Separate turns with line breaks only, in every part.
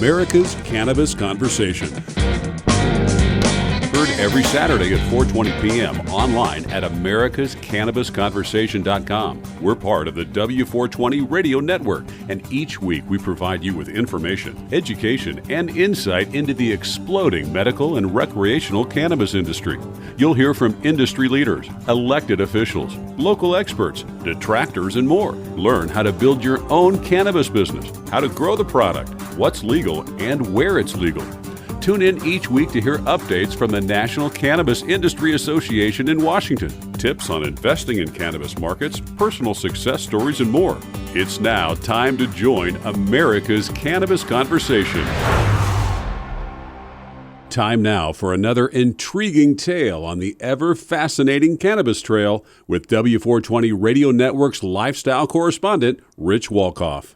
America's Cannabis Conversation. Heard every Saturday at 4:20 p.m. online at americascannabisconversation.com. We're part of the W420 Radio Network, and each week we provide you with information, education, and insight into the exploding medical and recreational cannabis industry. You'll hear from industry leaders, elected officials, local experts, detractors, and more. Learn how to build your own cannabis business, how to grow the product, what's legal, and where it's legal. Tune in each week to hear updates from the National Cannabis Industry Association in Washington, tips on investing in cannabis markets, personal success stories, and more. It's now time to join America's Cannabis Conversation. Time now for another intriguing tale on the ever-fascinating cannabis trail with W420 Radio Network's lifestyle correspondent, Rich Wolkoff.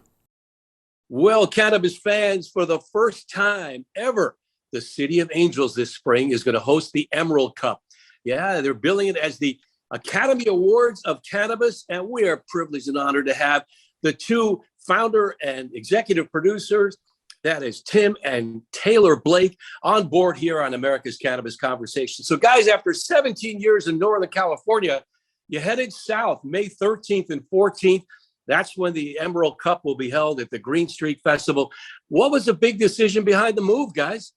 Well, cannabis fans, for the first time ever, the City of Angels this spring is going to host the Emerald Cup. Yeah, they're billing it as the Academy Awards of Cannabis, and we are privileged and honored to have the two founder and executive producers, that is Tim and Taylor Blake, on board here on America's Cannabis Conversation. So guys, after 17 years in Northern California, you headed south May 13th and 14th. That's when the Emerald Cup will be held at the Green Street Festival. What was the big decision behind the move, guys?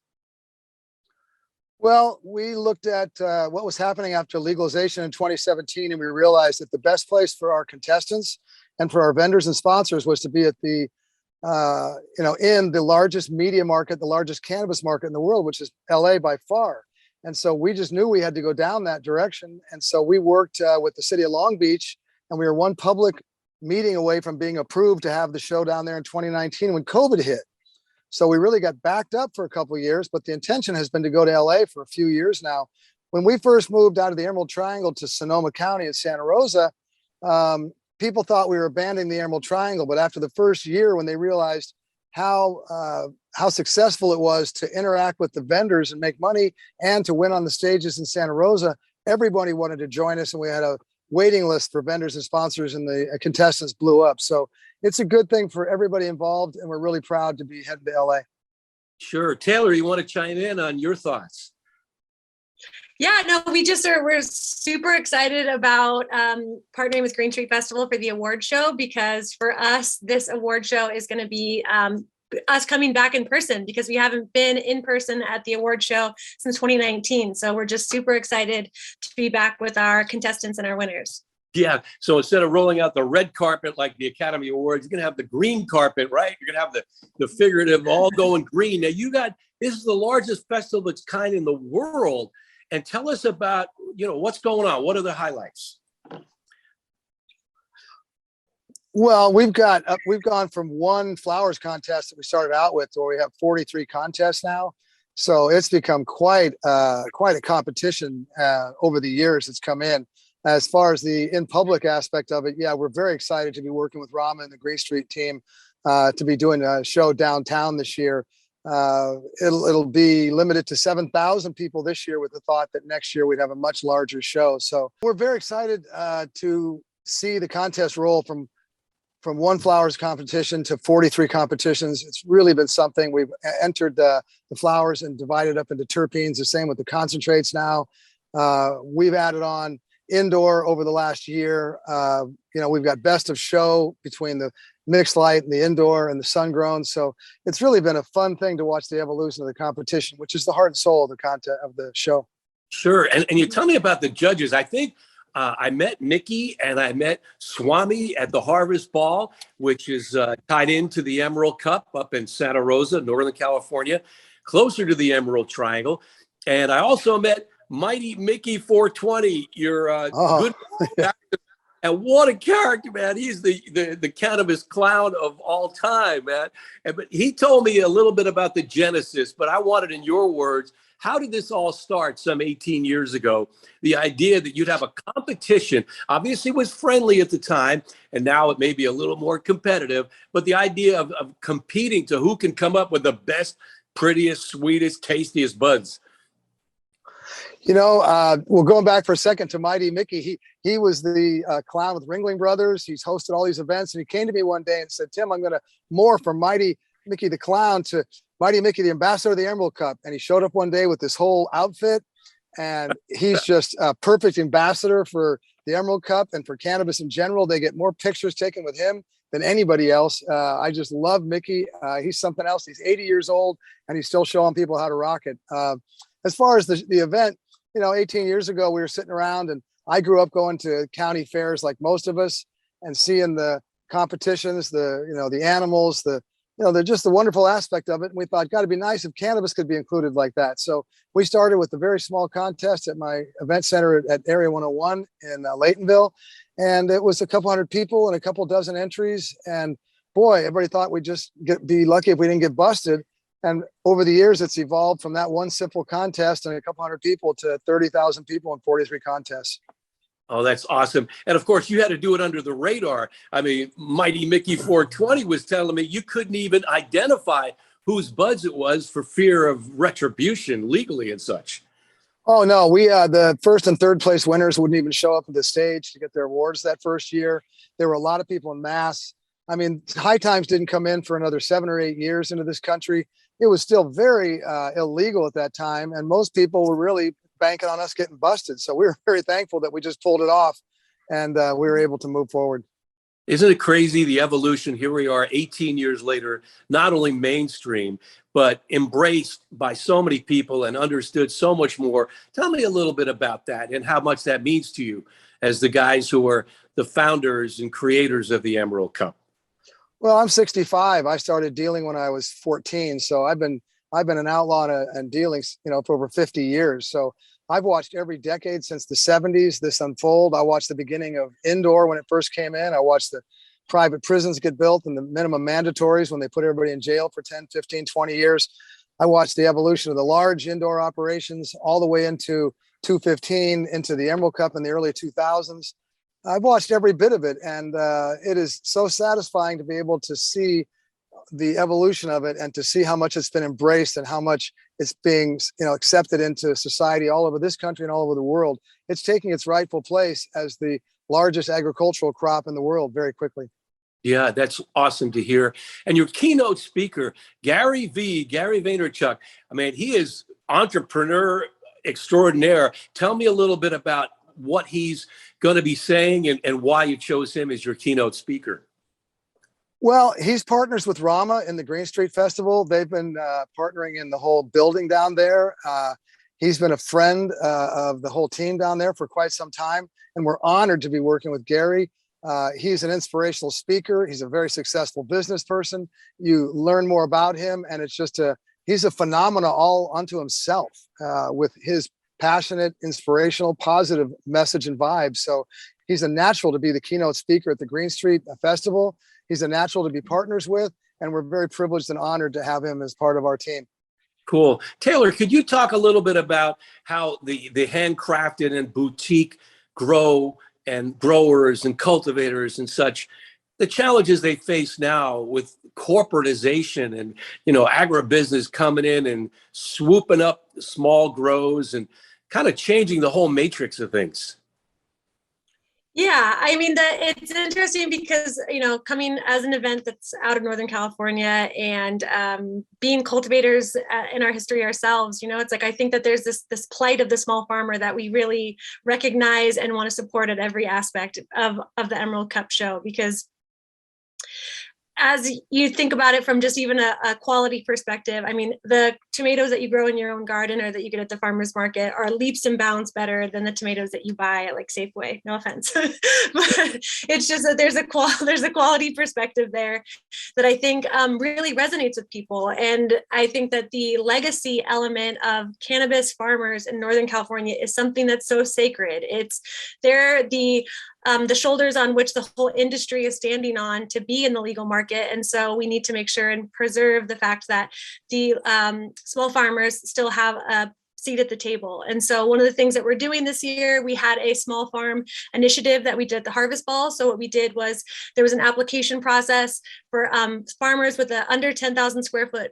Well, we looked at what was happening after legalization in 2017, and we realized that the best place for our contestants and for our vendors and sponsors was to be at the, in the largest media market, the largest cannabis market in the world, which is LA by far. And so we just knew we had to go down that direction. And so we worked with the city of Long Beach, and we were one public meeting away from being approved to have the show down there in 2019 when COVID hit. So we really got backed up for a couple of years, but the intention has been to go to LA for a few years now. When we first moved out of the Emerald Triangle to Sonoma County in Santa Rosa, people thought we were abandoning the Emerald Triangle, but after the first year, when they realized how successful it was to interact with the vendors and make money and to win on the stages in Santa Rosa, everybody wanted to join us, and we had a waiting list for vendors and sponsors, and the contestants blew up. So it's a good thing for everybody involved, and we're really proud to be heading to LA.
Sure. Taylor, you want to chime in on your thoughts?
Yeah, no, we're super excited about partnering with Green Street Festival for the award show, because for us, this award show is going to be us coming back in person, because we haven't been in person at the award show since 2019. So we're just super excited to be back with our contestants and our winners.
Yeah. So instead of rolling out the red carpet like the Academy Awards, you're going to have the green carpet, right? You're going to have the figurative all going green. Now this is the largest festival of its kind in the world. And tell us about, what's going on. What are the highlights?
Well, we've gone from one flowers contest that we started out with to where we have 43 contests now. So it's become quite a competition over the years it's come in. As far as the in public aspect of it, yeah, we're very excited to be working with Rama and the Green Street team to be doing a show downtown this year. It'll be limited to 7,000 people this year, with the thought that next year we'd have a much larger show. So we're very excited to see the contest roll from one flowers competition to 43 competitions. It's really been something. We've entered the flowers and divided up into terpenes, the same with the concentrates now. We've added on indoor over the last year. We've got best of show between the mixed light and the indoor and the sun grown. So it's really been a fun thing to watch the evolution of the competition, which is the heart and soul of the content of the show.
Sure. And you tell me about the judges. I think I met Nikki and I met Swami at the Harvest Ball, which is tied into the Emerald Cup up in Santa Rosa, Northern California, closer to the Emerald Triangle. And I also met Mighty Mickey 420, your good and what a character, man. He's the cannabis clown of all time, man. But he told me a little bit about the genesis, but I wanted, in your words, how did this all start some 18 years ago? The idea that you'd have a competition, obviously was friendly at the time, and now it may be a little more competitive, but the idea of competing to who can come up with the best, prettiest, sweetest, tastiest buds.
Well, going back for a second to Mighty Mickey, he was the clown with Ringling Brothers. He's hosted all these events, and he came to me one day and said, "Tim, I'm going to morph from Mighty Mickey the Clown to Mighty Mickey, the ambassador of the Emerald Cup. And he showed up one day with this whole outfit, and he's just a perfect ambassador for the Emerald Cup and for cannabis in general. They get more pictures taken with him than anybody else. I just love Mickey. He's something else. He's 80 years old and he's still showing people how to rock it. As far as the event, 18 years ago, we were sitting around, and I grew up going to county fairs like most of us and seeing the competitions, the animals, they're just the wonderful aspect of it. And we thought, got to be nice if cannabis could be included like that. So we started with a very small contest at my event center at Area 101 in Laytonville. And it was a couple hundred people and a couple dozen entries. And boy, everybody thought we'd just be lucky if we didn't get busted. And over the years, it's evolved from that one simple contest and a couple hundred people to 30,000 people in 43 contests.
Oh, that's awesome. And of course, you had to do it under the radar. I mean, Mighty Mickey 420 was telling me you couldn't even identify whose buds it was for fear of retribution legally and such.
Oh, no, the first and third place winners wouldn't even show up at the stage to get their awards that first year. There were a lot of people in mass. I mean, High Times didn't come in for another 7 or 8 years into this country. It was still very illegal at that time. And most people were really banking on us getting busted. So we were very thankful that we just pulled it off and we were able to move forward.
Isn't it crazy, the evolution? Here we are 18 years later, not only mainstream, but embraced by so many people and understood so much more. Tell me a little bit about that and how much that means to you as the guys who are the founders and creators of the Emerald Cup.
Well, I'm 65. I started dealing when I was 14. So I've been an outlaw and dealing, for over 50 years. So I've watched every decade since the 70s this unfold. I watched the beginning of indoor when it first came in. I watched the private prisons get built and the minimum mandatories when they put everybody in jail for 10, 15, 20 years. I watched the evolution of the large indoor operations all the way into 215, into the Emerald Cup in the early 2000s. I've watched every bit of it, and it is so satisfying to be able to see the evolution of it and to see how much it's been embraced and how much it's being accepted into society all over this country and all over the world. It's taking its rightful place as the largest agricultural crop in the world very quickly.
Yeah, that's awesome to hear. And your keynote speaker, Gary Vaynerchuk, I mean, he is entrepreneur extraordinaire. Tell me a little bit about what he's going to be saying and why you chose him as your keynote speaker.
Well, he's partners with Rama in the Green Street Festival. They've been partnering in the whole building down there. He's been a friend of the whole team down there for quite some time, and we're honored to be working with Gary. He's an inspirational speaker. He's a very successful business person. You learn more about him, and it's just he's a phenomenon all unto himself with his passionate, inspirational, positive message and vibe. So he's a natural to be the keynote speaker at the Green Street Festival. He's a natural to be partners with, and we're very privileged and honored to have him as part of our team.
Cool. Taylor, could you talk a little bit about how the handcrafted and boutique grow and growers and cultivators and such, the challenges they face now with corporatization and, agribusiness coming in and swooping up small grows and kind of changing the whole matrix of things?
Yeah, I mean, it's interesting because, coming as an event that's out of Northern California and being cultivators in our history ourselves, it's like I think that there's this plight of the small farmer that we really recognize and want to support at every aspect of the Emerald Cup show, because as you think about it from just even a quality perspective, I mean, the tomatoes that you grow in your own garden or that you get at the farmer's market are leaps and bounds better than the tomatoes that you buy at like Safeway. No offense, but it's just that there's a quality perspective there that I think really resonates with people. And I think that the legacy element of cannabis farmers in Northern California is something that's so sacred. They're the shoulders on which the whole industry is standing on to be in the legal market. And so we need to make sure and preserve the fact that the small farmers still have a seat at the table. And so one of the things that we're doing this year, we had a small farm initiative that we did at the Harvest Ball. So what we did was there was an application process for farmers with a under 10,000 square foot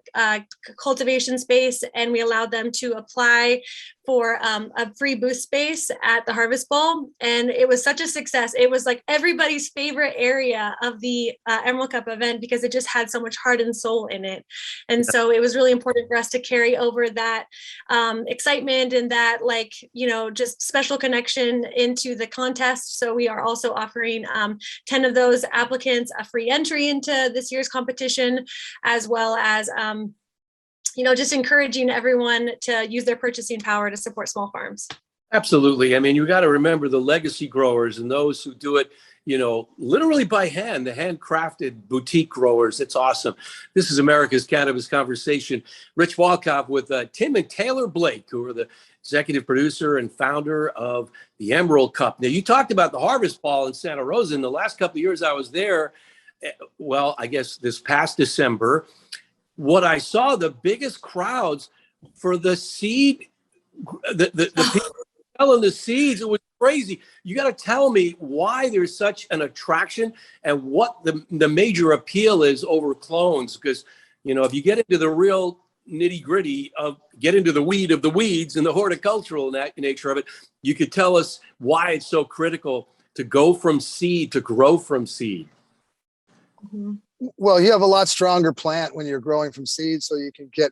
cultivation space, and we allowed them to apply for a free booth space at the Harvest Ball. And it was such a success. It was like everybody's favorite area of the Emerald Cup event because it just had so much heart and soul in it. And so it was really important for us to carry over that excitement and that, like, you know, just special connection into the contest. So we are also offering 10 of those applicants a free entry into this year's competition, as well as you know, just encouraging everyone to use their purchasing power to support small farms.
Absolutely. I mean, you got to remember the legacy growers and those who do it, you know, literally by hand, the handcrafted boutique growers. It's awesome. This is America's Cannabis Conversation. Rich Walkoff with Tim and Taylor Blake, who are the executive producer and founder of the Emerald Cup. Now, you talked about the Harvest Ball in Santa Rosa. In the last couple of years I was there, well, I guess this past December, what I saw, the biggest crowds for the seed, the people selling the seeds, it was crazy. You got to tell me why there's such an attraction and what the major appeal is over clones. Because, you know, if you get into the real nitty gritty of get into the weed of the weeds and the horticultural nature of it, you could tell us why it's so critical to go from seed to grow from seed.
Mm-hmm.
Well, you have a lot stronger plant when you're growing from seed, so you can get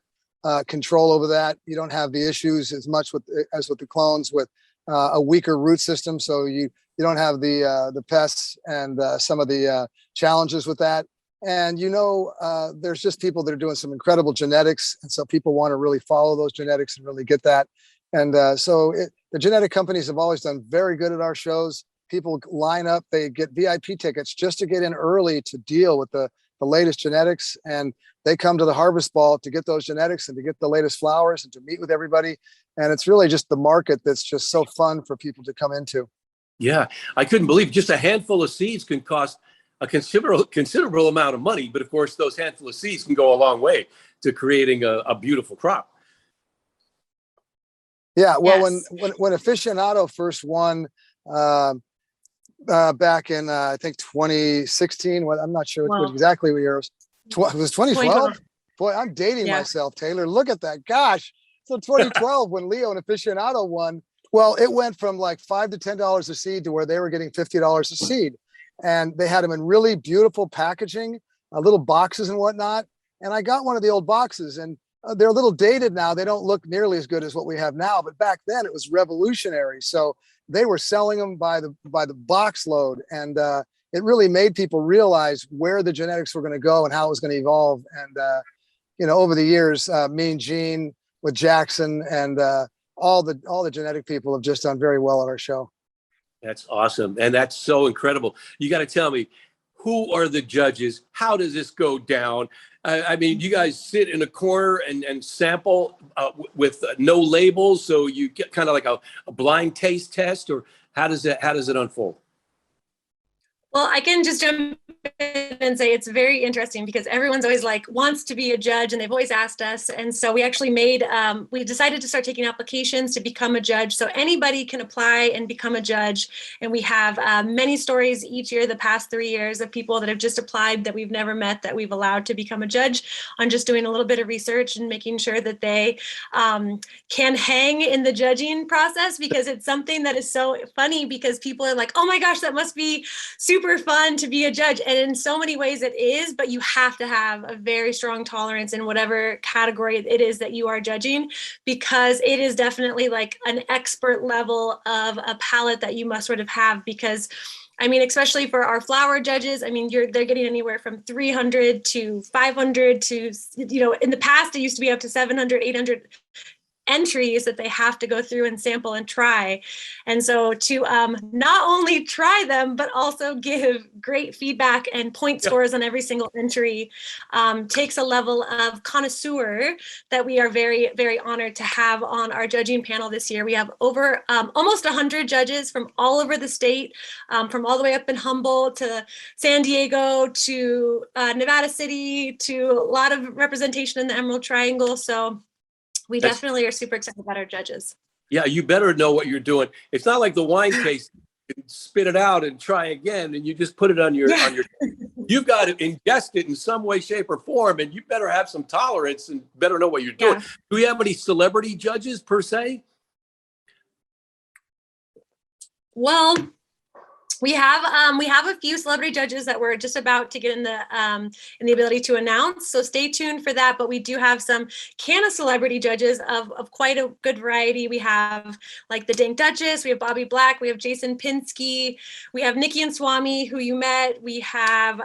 control over that. You don't have the issues as much as with the clones with a weaker root system, so you don't have the pests and some of the challenges with that. And you know, there's just people that are doing some incredible genetics, and so people want to really follow those genetics and really get that. And the genetic companies have always done very good at our shows. People line up, they get VIP tickets just to get in early to deal with the latest genetics. And they come to the Harvest Ball to get those genetics and to get the latest flowers and to meet with everybody. And it's really just the market that's just so fun for people to come into. Yeah,
I couldn't believe just a handful of seeds can cost a considerable amount of money. But of course, those handful of seeds can go a long way to creating a beautiful crop.
Yeah, well, yes. when Aficionado first won back in I think 2016. I'm not sure what exactly what year it was. It was 2012. Boy, I'm dating myself, Taylor. Look at that. Gosh. So 2012, when Leo and Aficionado won, well, it went from like $5 to $10 a seed to where they were getting $50 a seed, and they had them in really beautiful packaging, little boxes and whatnot. And I got one of the old boxes, and they're a little dated now. They don't look nearly as good as what we have now, but back then it was revolutionary. So they were selling them by the box load, and it really made people realize where the genetics were going to go and how it was going to evolve. And you know, over the years, Mean Gene with Jackson and all the genetic people have just done very well at our show.
That's awesome, and that's so incredible. You got to tell me, who are the judges? How does this go down? I mean, you guys sit in a corner and sample with no labels, so you get kind of like a blind taste test, or how does it unfold?
Well, I can just jump in and say it's very interesting because everyone's always like wants to be a judge, and they've always asked us. And so we actually we decided to start taking applications to become a judge. So anybody can apply and become a judge. And we have many stories each year, the past 3 years, of people that have just applied that we've never met, that we've allowed to become a judge on just doing a little bit of research and making sure that they can hang in the judging process, because it's something that is so funny because people are like, oh my gosh, that must be super fun to be a judge. And in so many ways it is, but you have to have a very strong tolerance in whatever category it is that you are judging, because it is definitely like an expert level of a palate that you must sort of have. Because I mean, especially for our flower judges, I mean, they're getting anywhere from 300 to 500 to, you know, in the past it used to be up to 700, 800 entries that they have to go through and sample and try. And so to not only try them, but also give great feedback and point scores on every single entry takes a level of connoisseur that we are very, very honored to have on our judging panel this year. We have over almost 100 judges from all over the state, from all the way up in Humboldt to San Diego to Nevada City, to a lot of representation in the Emerald Triangle. So we definitely are super excited about our judges.
Yeah, you better know what you're doing. It's not like the wine case, you can spit it out and try again, and you just put it on your You've got to ingest it in some way, shape, or form, and you better have some tolerance and better know what you're doing. Do we have any celebrity judges per se?
Well, we have a few celebrity judges that we're just about to get in the ability to announce. So stay tuned for that. But we do have some cannabis celebrity judges of quite a good variety. We have like the Dank Duchess, we have Bobby Black, we have Jason Pinsky, we have Nikki and Swami, who you met. We have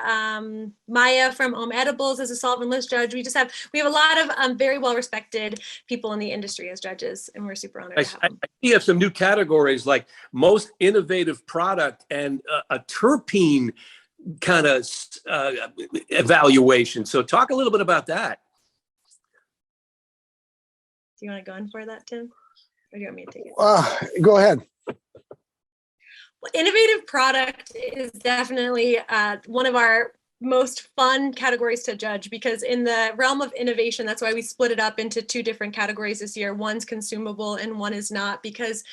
Maya from Edibles as a solventless judge. We have a lot of very well respected people in the industry as judges, and we're super honored to have them.
You have some new categories like most innovative product and a terpene kind of evaluation. So talk a little bit about that.
Do you want to go in for that, Tim? Or do you want me to take it?
Go ahead.
Well, innovative product is definitely one of our most fun categories to judge, because in the realm of innovation, that's why we split it up into two different categories this year. One's consumable and one is not, because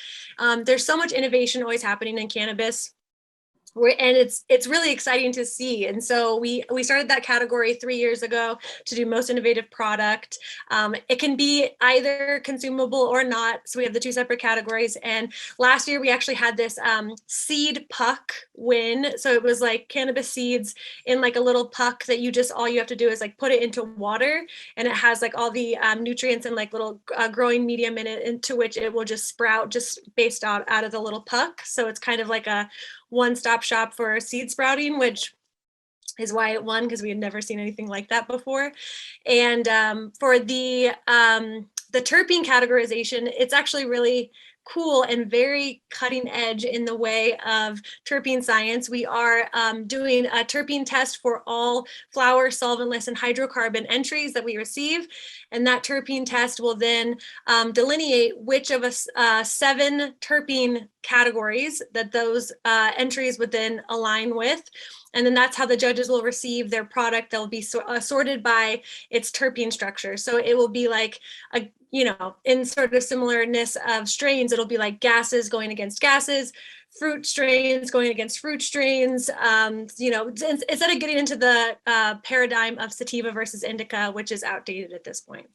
there's so much innovation always happening in cannabis. And it's really exciting to see. And so we started that category 3 years ago to do most innovative product. It can be either consumable or not. So we have the two separate categories. And last year we actually had this seed puck win. So it was like cannabis seeds in like a little puck that all you have to do is like put it into water, and it has like all the nutrients and like little growing medium in it, into which it will just sprout just based out of the little puck. So it's kind of like a one-stop shop for seed sprouting, which is why it won, because we had never seen anything like that before. And for the terpene categorization, it's actually really cool and very cutting edge in the way of terpene science. We are doing a terpene test for all flower, solventless, and hydrocarbon entries that we receive. And that terpene test will then delineate which of us 7 terpene categories that those entries would then align with. And then that's how the judges will receive their product. They'll be sorted by its terpene structure. So it will be like in sort of similarness of strains, it'll be like gases going against gases, fruit strains going against fruit strains, instead of getting into the paradigm of sativa versus indica, which is outdated at this point.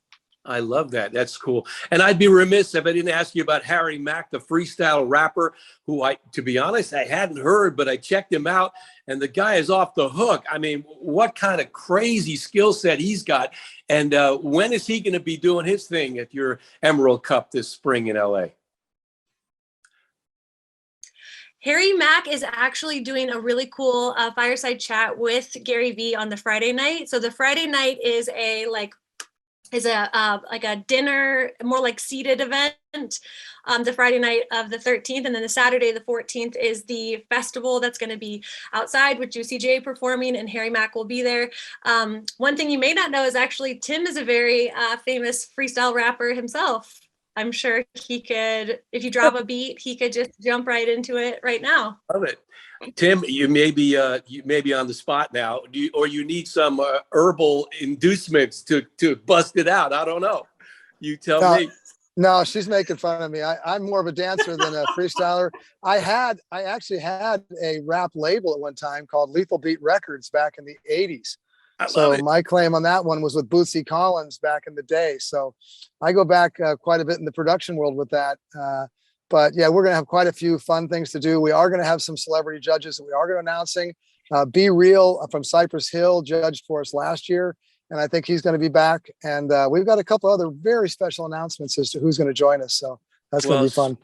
I love that. That's cool. And I'd be remiss if I didn't ask you about Harry Mack, the freestyle rapper, who to be honest, I hadn't heard, but I checked him out, and the guy is off the hook. I mean, what kind of crazy skill set he's got. And when is he going to be doing his thing at your Emerald Cup this spring in LA?
Harry Mack is actually doing a really cool fireside chat with Gary Vee on the Friday night. So the Friday night is a dinner, more like seated event, the Friday night of the 13th. And then the Saturday, the 14th, is the festival that's going to be outside with Juicy J performing, and Harry Mack will be there. One thing you may not know is actually Tim is a very famous freestyle rapper himself. I'm sure he could, if you drop a beat, he could just jump right into it right now.
Love it. Tim, you may be on the spot now, or you need some herbal inducements to bust it out. I don't know. You tell me.
No, she's making fun of me. I'm more of a dancer than a freestyler. I actually had a rap label at one time called Lethal Beat Records back in the 80s. So my claim on that one was with Bootsy Collins back in the day. So I go back quite a bit in the production world with that. But yeah, we're going to have quite a few fun things to do. We are going to have some celebrity judges that we are going to be announcing. Be Real from Cypress Hill judged for us last year, and I think he's going to be back. And we've got a couple other very special announcements as to who's going to join us. So that's going to be fun.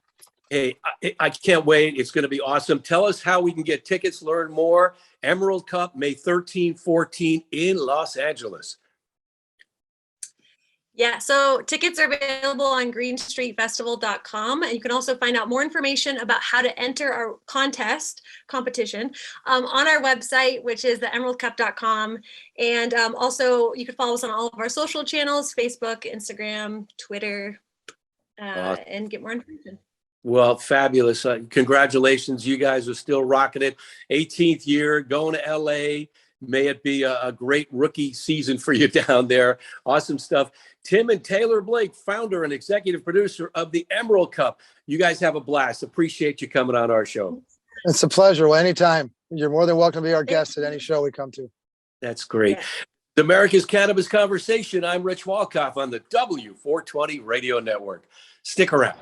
Hey, I can't wait. It's going to be awesome. Tell us how we can get tickets, learn more. Emerald Cup, May 13, 14 in Los Angeles.
Yeah, so tickets are available on greenstreetfestival.com, and you can also find out more information about how to enter our competition on our website, which is theemeraldcup.com. And also you can follow us on all of our social channels, Facebook, Instagram, Twitter,
Awesome.
And get more information.
Well, fabulous. Congratulations. You guys are still rocking it. 18th year, going to LA, May it be a great rookie season for you down there. Awesome stuff. Tim and Taylor Blake, founder and executive producer of the Emerald Cup. You guys have a blast. Appreciate you coming on our show.
It's a pleasure. Well, anytime. You're more than welcome to be our guest at any show we come to.
That's great. The America's Cannabis Conversation. I'm Rich Walkoff on the W420 Radio Network. Stick around.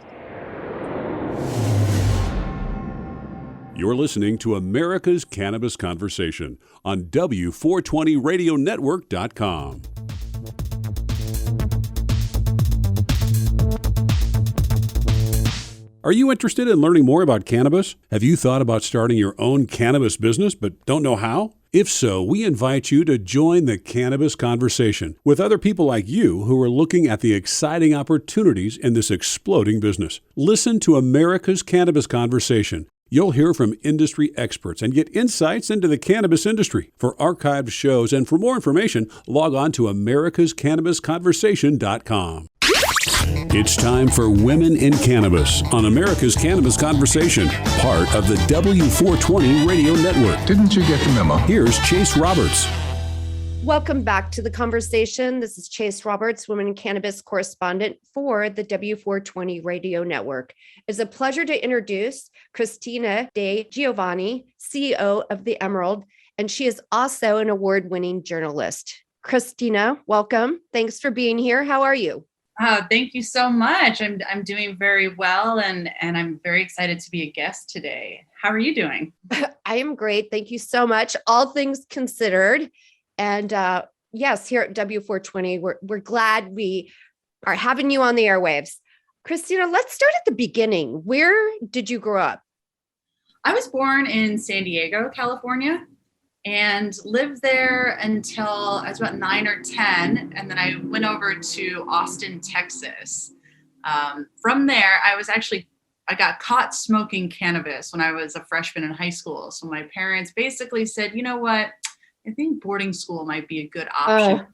You're listening to America's Cannabis Conversation on W420RadioNetwork.com. Are you interested in learning more about cannabis? Have you thought about starting your own cannabis business but don't know how? If so, we invite you to join the Cannabis Conversation with other people like you who are looking at the exciting opportunities in this exploding business. Listen to America's Cannabis Conversation. You'll hear from industry experts and get insights into the cannabis industry. For archived shows and for more information, log on to americascannabisconversation.com. It's time for Women in Cannabis on America's Cannabis Conversation, part of the W420 Radio Network.
Didn't you get the memo?
Here's Chase Roberts.
Welcome back to the conversation. This is Chase Roberts, Women in Cannabis correspondent for the W420 Radio Network. It's a pleasure to introduce Christina DeGiovanni, CEO of The Emerald, and she is also an award-winning journalist. Christina, welcome. Thanks for being here. How are you?
Thank you so much. I'm doing very well, and I'm very excited to be a guest today. How are you doing?
I am great. Thank you so much. All things considered. And yes, here at W420, we're glad we are having you on the airwaves. Christina, let's start at the beginning. Where did you grow up?
I was born in San Diego, California, and lived there until I was about 9 or 10. And then I went over to Austin, Texas. From there, I got caught smoking cannabis when I was a freshman in high school. So my parents basically said, you know what? I think boarding school might be a good option.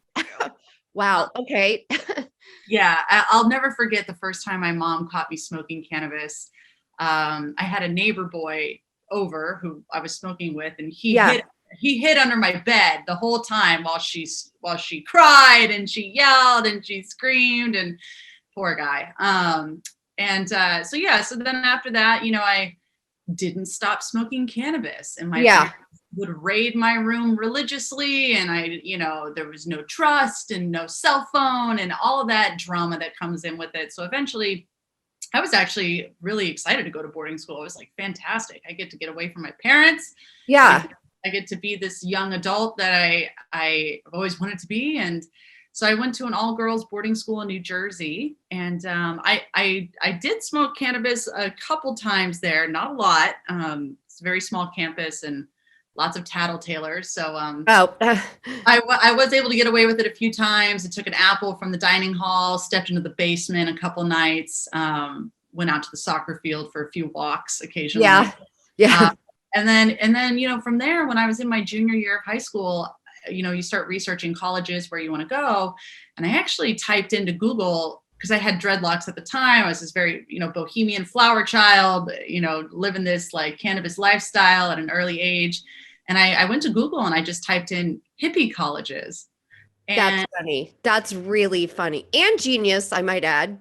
Wow. Okay.
Yeah. I'll never forget the first time my mom caught me smoking cannabis. I had a neighbor boy over who I was smoking with, and he hid under my bed the whole time while she cried and she yelled and she screamed, and poor guy. So then after that, I didn't stop smoking cannabis, and my parents would raid my room religiously, and there was no trust and no cell phone and all of that drama that comes in with it. So eventually I was actually really excited to go to boarding school. It was like fantastic. I get to get away from my parents.
Yeah.
I get to be this young adult that I've always wanted to be. And so I went to an all-girls boarding school in New Jersey, and I did smoke cannabis a couple times there, not a lot. It's a very small campus and lots of tattletales. So I was able to get away with it a few times. I took an apple from the dining hall, stepped into the basement a couple nights, went out to the soccer field for a few walks occasionally.
Yeah.
And then, from there, when I was in my junior year of high school, you start researching colleges where you want to go. And I actually typed into Google, because I had dreadlocks at the time. I was this very, bohemian flower child, living this like cannabis lifestyle at an early age. And I went to Google and I just typed in hippie colleges. And
that's funny. That's really funny and genius, I might add.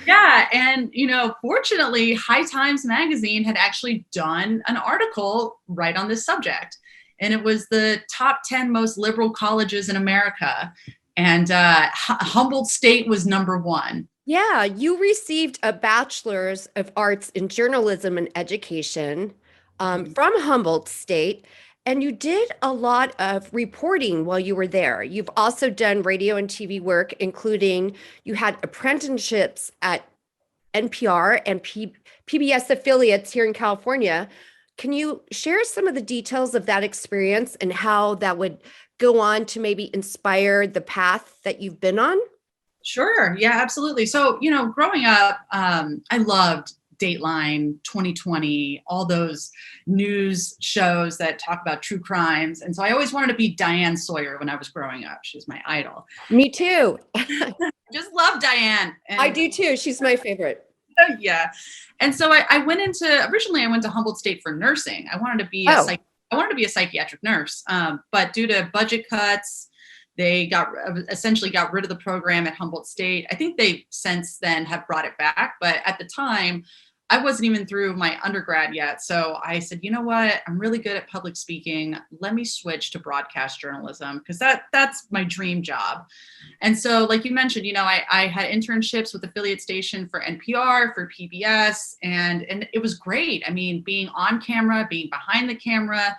Yeah. And, fortunately, High Times Magazine had actually done an article right on this subject. And it was the top 10 most liberal colleges in America. And Humboldt State was number 1.
Yeah. You received a bachelor's of arts in journalism and education from Humboldt State. And you did a lot of reporting while you were there. You've also done radio and TV work, including you had apprenticeships at NPR and PBS affiliates here in California. Can you share some of the details of that experience and how that would go on to maybe inspire the path that you've been on?
Sure. Yeah, absolutely. So, growing up, I loved Dateline, 2020, all those news shows that talk about true crimes. And so I always wanted to be Diane Sawyer when I was growing up. She was my idol.
Me too.
Just love Diane. And
I do too. She's my favorite.
Yeah. And so I went to Humboldt State for nursing. I wanted to be I wanted to be a psychiatric nurse, but due to budget cuts, they essentially got rid of the program at Humboldt State. I think they since then have brought it back, but at the time, I wasn't even through my undergrad yet. So I said, you know what? I'm really good at public speaking. Let me switch to broadcast journalism because that's my dream job. And so, like you mentioned, I had internships with affiliate station for NPR, for PBS, and it was great. I mean, being on camera, being behind the camera,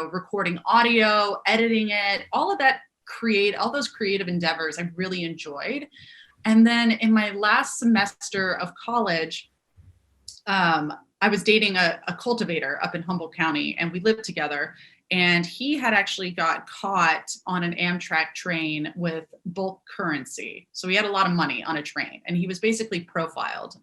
recording audio, editing it, all those creative endeavors I really enjoyed. And then in my last semester of college, I was dating a cultivator up in Humboldt County, and we lived together. And he had actually got caught on an Amtrak train with bulk currency. So he had a lot of money on a train, and he was basically profiled.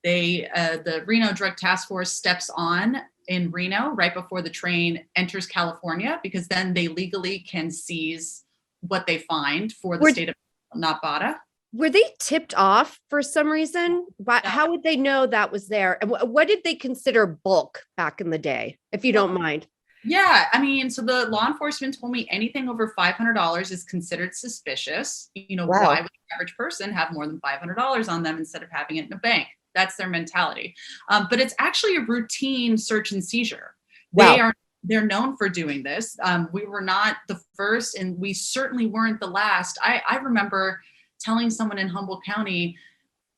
The Reno Drug Task Force steps on in Reno right before the train enters California, because then they legally can seize what they find for the state of Nevada.
Were they tipped off for some reason? How would they know that was there? And what did they consider bulk back in the day, if you don't mind?
Yeah, I mean, so the law enforcement told me anything over $500 is considered suspicious. Wow. Why would the average person have more than $500 on them instead of having it in a bank? That's their mentality. But it's actually a routine search and seizure.
Wow.
They're known for doing this. We were not the first, and we certainly weren't the last. I remember telling someone in Humboldt County,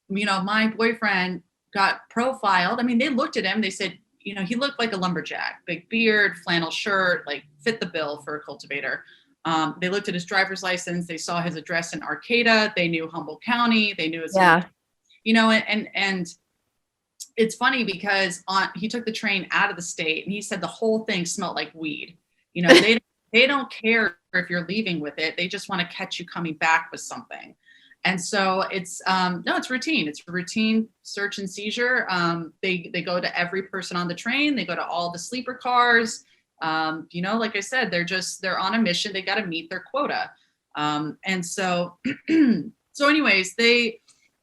my boyfriend got profiled. I mean, they looked at him, they said, he looked like a lumberjack, big beard, flannel shirt, like fit the bill for a cultivator. They looked at his driver's license. They saw his address in Arcata. They knew Humboldt County. They knew his, and it's funny because he took the train out of the state, and he said the whole thing smelled like weed. They don't care if you're leaving with it. They just want to catch you coming back with something. And so it's routine. It's a routine search and seizure. They go to every person on the train. They go to all the sleeper cars. Like I said, they're on a mission. They got to meet their quota. And so anyways,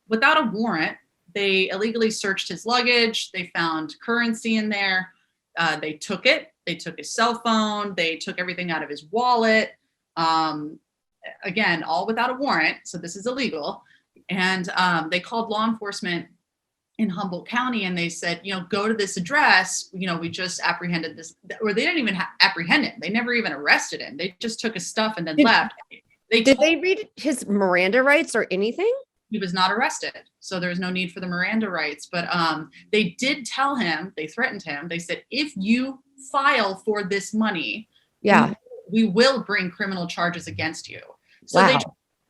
without a warrant, they illegally searched his luggage. They found currency in there. They took it. They took his cell phone. They took everything out of his wallet. Again, all without a warrant. So this is illegal. And they called law enforcement in Humboldt County, and they said, go to this address. We just apprehended this, or they didn't even apprehend him. They never even arrested him. They just took his stuff and then left.
Did they read his Miranda rights or anything?
He was not arrested. So there's no need for the Miranda rights. But they did tell him, they threatened him. They said, if you file for this money, we will bring criminal charges against you. So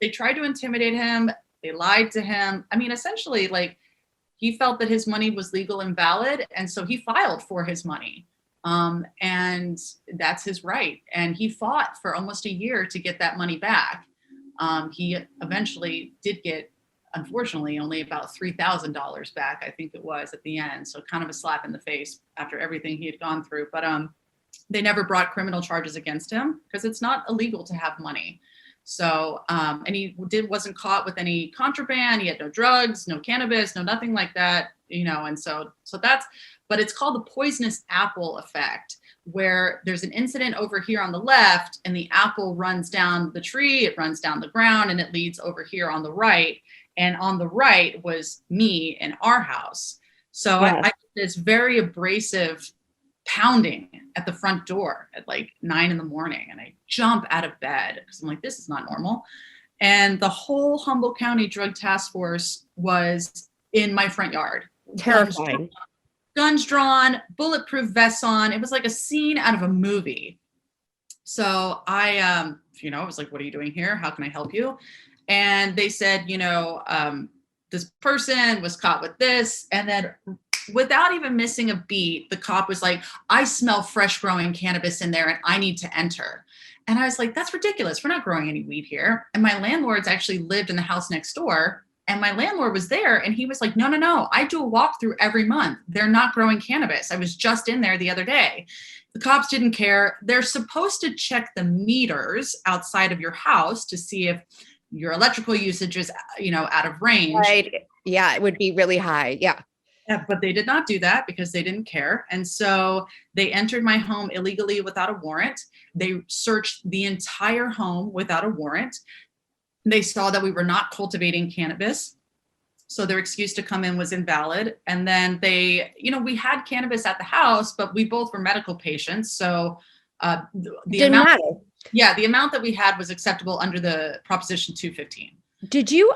they tried to intimidate him. They lied to him. I mean, essentially, like, he felt that his money was legal and valid. And so he filed for his money. And that's his right. And he fought for almost a year to get that money back. He eventually did get, unfortunately, only about $3,000 back, I think it was, at the end. So kind of a slap in the face after everything he had gone through. But they never brought criminal charges against him because it's not illegal to have money. So, and he wasn't caught with any contraband. He had no drugs, no cannabis, no nothing like that, and so but it's called the poisonous apple effect, where there's an incident over here on the left and the apple runs down the tree, it runs down the ground, and it leads over here on the right. And on the right was me in our house. So I did this very abrasive pounding at the front door at like 9 a.m. and I jump out of bed because I'm like, this is not normal. And the whole Humboldt County Drug Task Force was in my front yard.
Terrifying.
Guns drawn, bulletproof vests on. It was like a scene out of a movie. So I was like, what are you doing here? How can I help you? And they said, this person was caught with this. And then without even missing a beat, the cop was like, I smell fresh growing cannabis in there and I need to enter. And I was like, that's ridiculous. We're not growing any weed here. And my landlords actually lived in the house next door. And my landlord was there and he was like, no. I do a walkthrough every month. They're not growing cannabis. I was just in there the other day. The cops didn't care. They're supposed to check the meters outside of your house to see if your electrical usage is, out of range.
Right. Yeah, it would be really high. Yeah.
But they did not do that because they didn't care. And so they entered my home illegally without a warrant. They searched the entire home without a warrant. They saw that we were not cultivating cannabis. So their excuse to come in was invalid. And then they, we had cannabis at the house, but we both were medical patients. So the amount that we had was acceptable under the Proposition 215.
Did you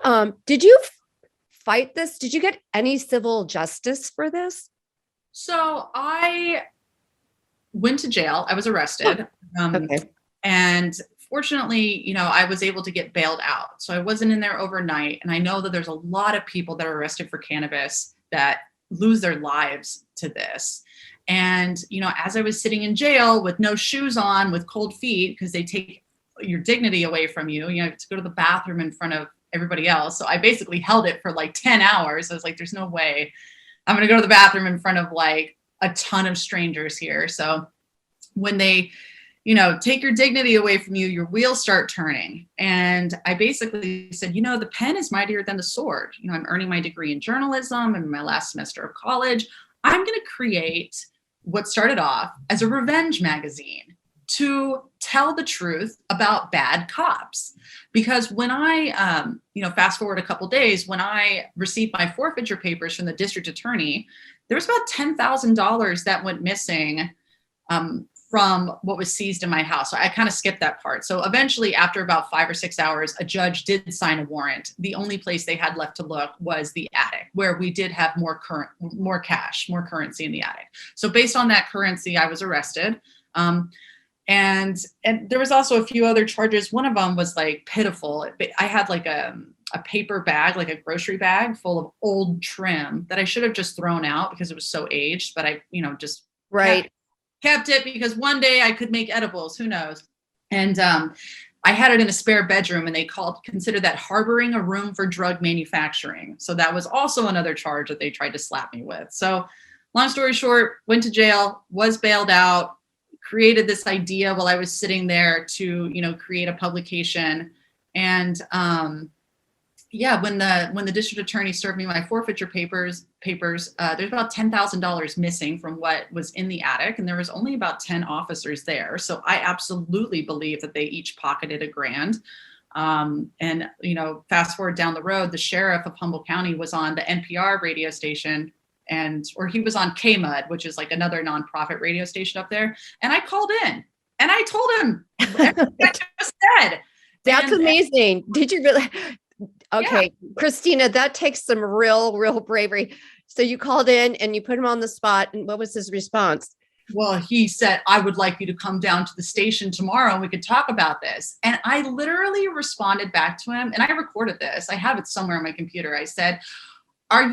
fight this? Did you get any civil justice for this?
So I went to jail. I was arrested.
Okay.
And fortunately, I was able to get bailed out. So I wasn't in there overnight. And I know that there's a lot of people that are arrested for cannabis that lose their lives to this. And, as I was sitting in jail with no shoes on, with cold feet, because they take your dignity away from you, you have to go to the bathroom in front of everybody else. So I basically held it for like 10 hours. I was like, there's no way I'm going to go to the bathroom in front of like a ton of strangers here. So when they, take your dignity away from you, your wheels start turning. And I basically said, the pen is mightier than the sword. I'm earning my degree in journalism. I'm in my last semester of college. I'm going to create what started off as a revenge magazine to tell the truth about bad cops. Because when I, fast forward a couple days, when I received my forfeiture papers from the district attorney, there was about $10,000 that went missing from what was seized in my house. So I kind of skipped that part. So eventually, after about 5 or 6 hours, a judge did sign a warrant. The only place they had left to look was the attic, where we did have more cash, more currency in the attic. So based on that currency, I was arrested. And there was also a few other charges. One of them was like pitiful. I had like a paper bag, like a grocery bag full of old trim that I should have just thrown out because it was so aged, but I, just kept it because one day I could make edibles, who knows? And I had it in a spare bedroom, and they considered that harboring a room for drug manufacturing. So that was also another charge that they tried to slap me with. So long story short, went to jail, was bailed out, created this idea while I was sitting there to, create a publication. And when the district attorney served me my forfeiture papers, there's about $10,000 missing from what was in the attic, and there was only about 10 officers there. So I absolutely believe that they each pocketed $1,000. And fast forward down the road, the sheriff of Humboldt County was on the NPR radio station, or he was on KMUD, which is like another nonprofit radio station up there. And I called in and I told him everything I just said.
That's amazing. Did you really? Okay, yeah. Christina, that takes some real bravery. So you called in and you put him on the spot. And what was his response?
Well, he said, I would like you to come down to the station tomorrow and we could talk about this. And I literally responded back to him, and I recorded this. I have it somewhere on my computer. I said, I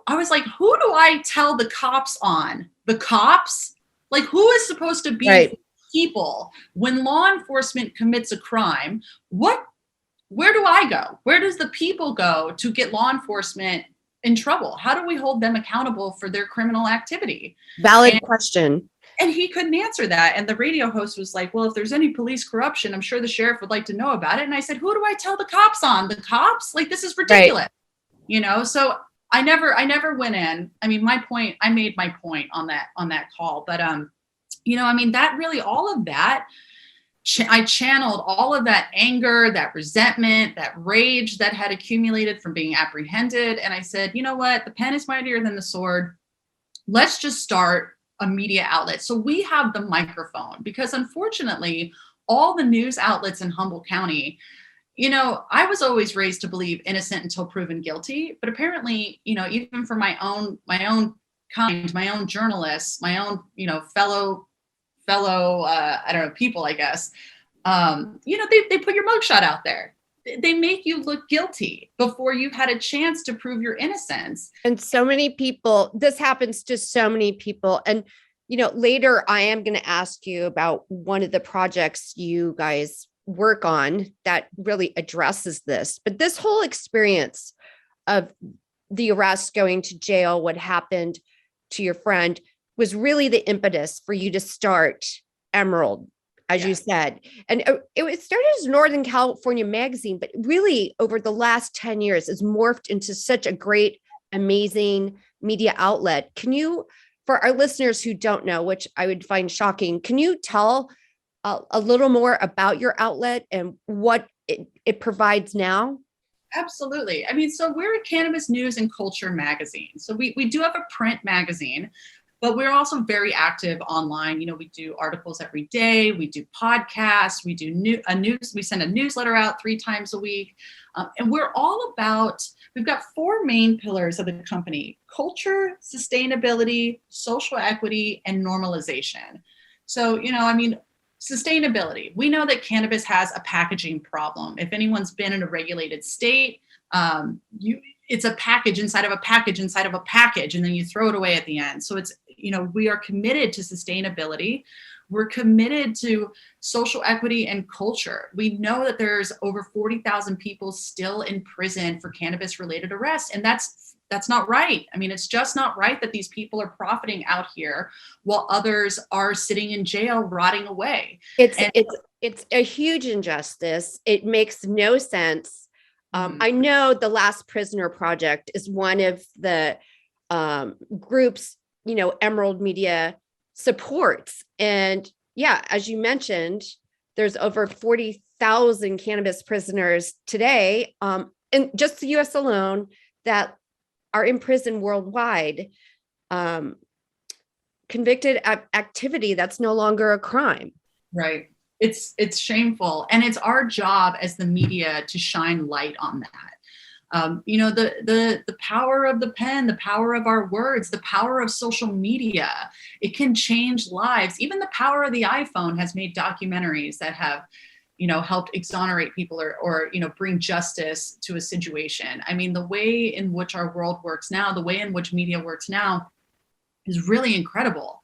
was like, who do I tell the cops on? The cops? Like, who is supposed to be people when law enforcement commits a crime? Where do I go? Where does the people go to get law enforcement in trouble? How do we hold them accountable for their criminal activity?
Valid question.
And he couldn't answer that. And the radio host was like, well, if there's any police corruption, I'm sure the sheriff would like to know about it. And I said, who do I tell the cops on? The cops? Like, this is ridiculous. Right. So I never went in. I mean, I made my point on that call, but, that really, all of that, I channeled all of that anger, that resentment, that rage that had accumulated from being apprehended. And I said, you know what? The pen is mightier than the sword. Let's just start a media outlet. So we have the microphone, because unfortunately, all the news outlets in Humboldt County, I was always raised to believe innocent until proven guilty. But apparently, even for my own kind, my own journalists, my own, fellow, people, I guess, they put your mugshot out there. They make you look guilty before you've had a chance to prove your innocence.
And so many people, this happens to so many people. And, later I am going to ask you about one of the projects you guys work on that really addresses this. But this whole experience of the arrest, going to jail, what happened to your friend, was really the impetus for you to start Emerald, as you said. And it started as Northern California magazine, but really over the last 10 years has morphed into such a great, amazing media outlet. Can you, for our listeners who don't know, which I would find shocking, can you tell a little more about your outlet and what it provides now?
Absolutely. I mean, so we're a cannabis news and culture magazine. So we do have a print magazine, but we're also very active online. You know, we do articles every day. We do podcasts. We do we send a newsletter out 3 times a week. And we're all about, we've got 4 main pillars of the company: culture, sustainability, social equity, and normalization. So, you know, I mean, sustainability. We know that cannabis has a packaging problem. If anyone's been in a regulated state, it's a package inside of a package inside of a package, and then you throw it away at the end. So it's, you know, we are committed to sustainability. We're committed to social equity and culture. We know that there's over 40,000 people still in prison for cannabis related arrests, and that's not right. I mean, it's just not right that these people are profiting out here while others are sitting in jail rotting away.
It's a huge injustice. It makes no sense. I know the Last Prisoner Project is one of the groups, you know, Emerald Media supports. And yeah, as you mentioned, there's over 40,000 cannabis prisoners today, in just the US alone, that are in prison worldwide, convicted of activity that's no longer a crime.
Right. It's shameful. And it's our job as the media to shine light on that. You know, the power of the pen, the power of our words, the power of social media, it can change lives. Even the power of the iPhone has made documentaries that have, you know, helped exonerate people or, you know, bring justice to a situation. I mean, the way in which our world works now, the way in which media works now is really incredible,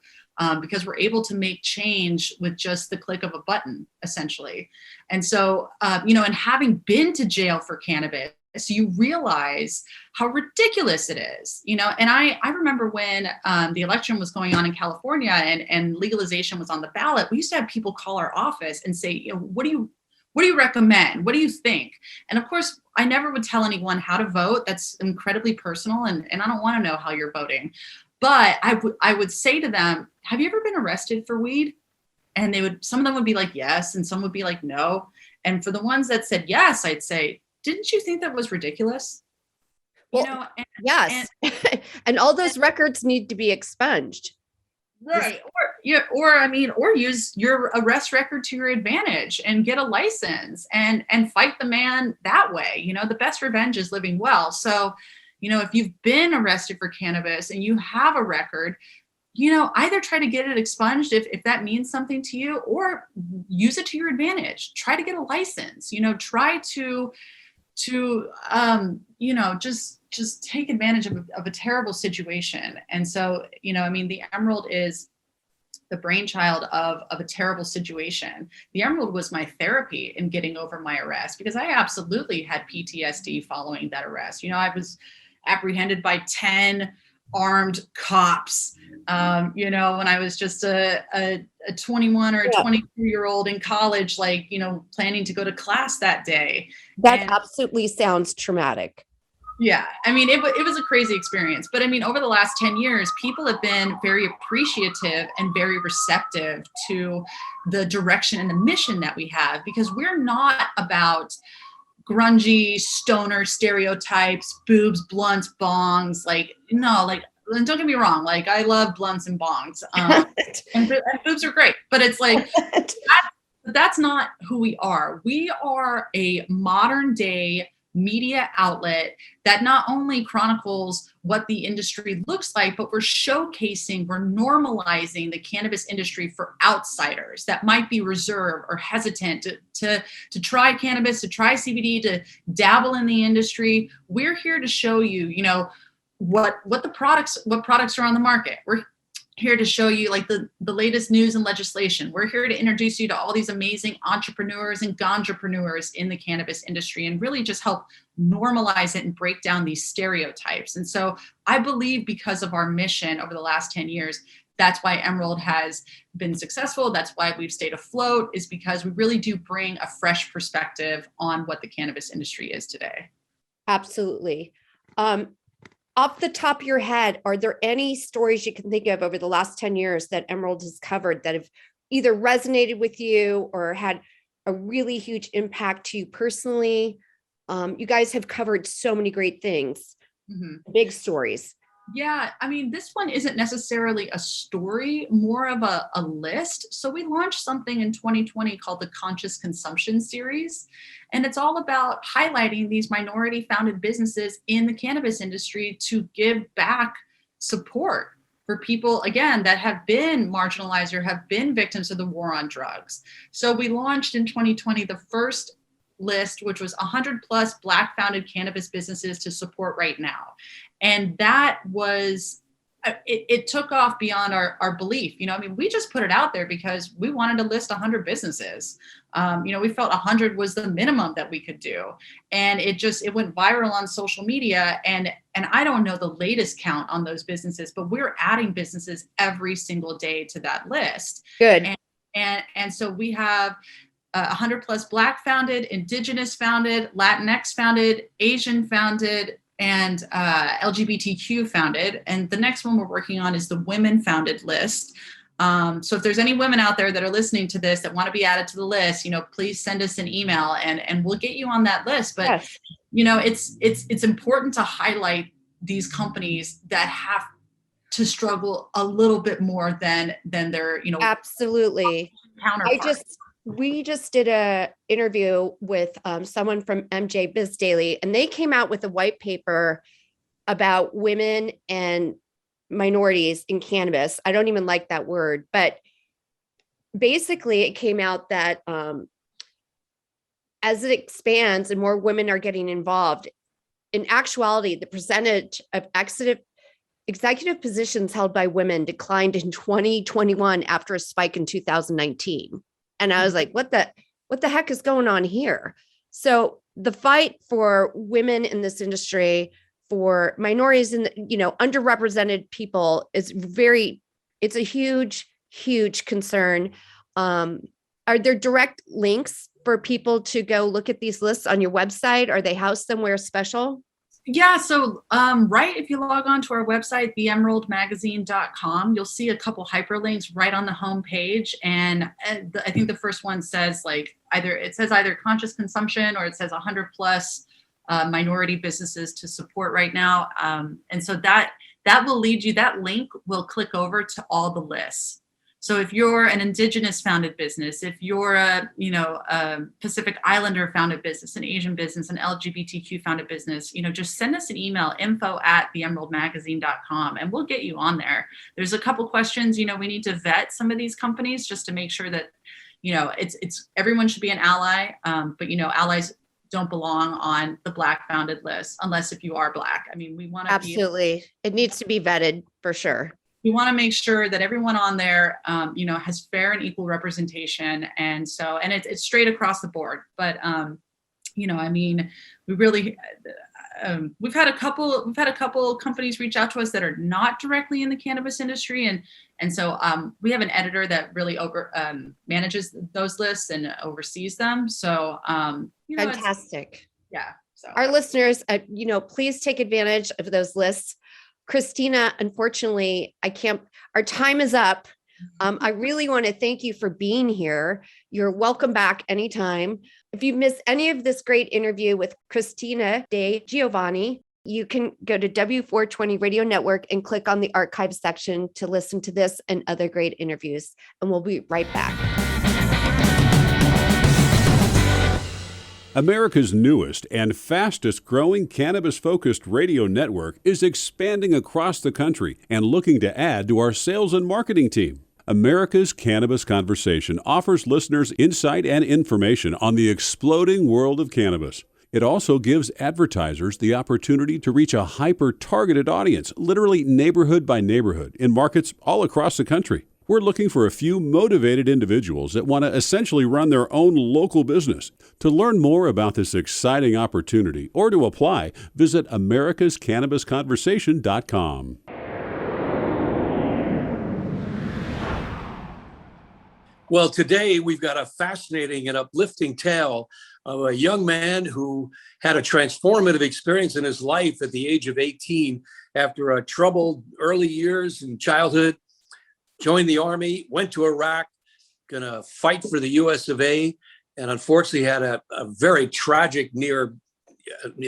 because we're able to make change with just the click of a button, essentially. And so, you know, and having been to jail for cannabis, so you realize how ridiculous it is, you know. And I remember when the election was going on in California and legalization was on the ballot, we used to have people call our office and say, you know, what do you recommend? What do you think? And of course, I never would tell anyone how to vote. That's incredibly personal, and I don't want to know how you're voting. But I would say to them, have you ever been arrested for weed? And some of them would be like, yes, and some would be like, no. And for the ones that said yes, I'd say, didn't you think that was ridiculous?
Well,
you know,
yes. And all those records need to be expunged.
Right. Or use your arrest record to your advantage and get a license and fight the man that way. You know, the best revenge is living well. So, you know, if you've been arrested for cannabis and you have a record, you know, either try to get it expunged if that means something to you, or use it to your advantage. Try to get a license, you know, try to you know, just take advantage of a terrible situation. And so, you know, I mean, the Emerald is the brainchild of a terrible situation. The Emerald was my therapy in getting over my arrest, because I absolutely had PTSD following that arrest. You know, I was apprehended by 10 armed cops, you know, when I was just a 21 or a 22-year-old in college, like, you know, planning to go to class that day.
That absolutely sounds traumatic.
Yeah. I mean, it was a crazy experience, but I mean, over the last 10 years, people have been very appreciative and very receptive to the direction and the mission that we have, because we're not about grungy stoner stereotypes, boobs, blunts, bongs. Like, no, like, and don't get me wrong, like, I love blunts and bongs, and boobs are great, but it's like, that's not who we are. We are a modern day media outlet that not only chronicles what the industry looks like, but we're normalizing the cannabis industry for outsiders that might be reserved or hesitant to try cannabis, to try CBD, to dabble in the industry. We're here to show you, you know, what products are on the market. We're here to show you like the latest news and legislation. We're here to introduce you to all these amazing entrepreneurs and ganjapreneurs in the cannabis industry, and really just help normalize it and break down these stereotypes. And so I believe, because of our mission over the last 10 years, that's why Emerald has been successful. That's why we've stayed afloat, is because we really do bring a fresh perspective on what the cannabis industry is today.
Absolutely. off the top of your head, are there any stories you can think of over the last 10 years that Emerald has covered that have either resonated with you or had a really huge impact to you personally? You guys have covered so many great things, big stories.
Yeah, I mean, this one isn't necessarily a story, more of a list. So we launched something in 2020 called the Conscious Consumption Series. And it's all about highlighting these minority founded businesses in the cannabis industry to give back support for people, again, that have been marginalized or have been victims of the war on drugs. So we launched in 2020 the first list, which was 100 plus Black founded cannabis businesses to support right now. And that was, it took off beyond our belief. I mean, we just put it out there because we wanted to list 100 businesses. We felt 100 was the minimum that we could do. And it went viral on social media. And I don't know the latest count on those businesses, but we're adding businesses every single day to that list.
Good.
And so we have 100 plus Black founded, Indigenous founded, Latinx founded, Asian founded, and LGBTQ founded. And the next one we're working on is the women founded list. So if there's any women out there that are listening to this that want to be added to the list, please send us an email and we'll get you on that list. But,
yes.
It's important to highlight these companies that have to struggle a little bit more than their,
absolutely
counterparts.
We just did a interview with someone from MJBiz Daily, and they came out with a white paper about women and minorities in cannabis. I don't even like that word, but basically it came out that as it expands and more women are getting involved, in actuality, the percentage of executive positions held by women declined in 2021 after a spike in 2019. And I was like, what the heck is going on here? So the fight for women in this industry, for minorities and, underrepresented people it's a huge, huge concern. Are there direct links for people to go look at these lists on your website? Are they housed somewhere special?
Yeah. So, right. If you log on to our website, theemeraldmagazine.com, you'll see a couple hyperlinks right on the home page. And I think the first one says either conscious consumption or it says 100 plus minority businesses to support right now. And so that will lead you, that link will click over to all the lists. So if you're an Indigenous founded business, if you're a Pacific Islander founded business, an Asian business, an LGBTQ founded business, just send us an email, info@theemeraldmagazine.com, and we'll get you on there. There's a couple questions, we need to vet some of these companies just to make sure that, it's everyone should be an ally, but allies don't belong on the Black founded list unless if you are Black. I mean, we want to
absolutely. It needs to be vetted for sure.
We want to make sure that everyone on there, has fair and equal representation. And so, and it's straight across the board. But, we really, we've had a couple companies reach out to us that are not directly in the cannabis industry. And so we have an editor that really manages those lists and oversees them. So,
fantastic.
Yeah. So
our listeners, please take advantage of those lists. Christina, unfortunately, our time is up. I really want to thank you for being here. You're welcome back anytime. If you missed any of this great interview with Christina DeGiovanni, you can go to W420 Radio Network and click on the archive section to listen to this and other great interviews. And we'll be right back.
America's newest and fastest growing cannabis-focused radio network is expanding across the country and looking to add to our sales and marketing team. America's Cannabis Conversation offers listeners insight and information on the exploding world of cannabis. It also gives advertisers the opportunity to reach a hyper-targeted audience, literally neighborhood by neighborhood, in markets all across the country. We're looking for a few motivated individuals that want to essentially run their own local business. To learn more about this exciting opportunity or to apply, visit americascannabisconversation.com.
Well, today we've got a fascinating and uplifting tale of a young man who had a transformative experience in his life at the age of 18 after a troubled early years in childhood, joined the Army, went to Iraq, gonna fight for the US of A, and unfortunately had a very tragic near,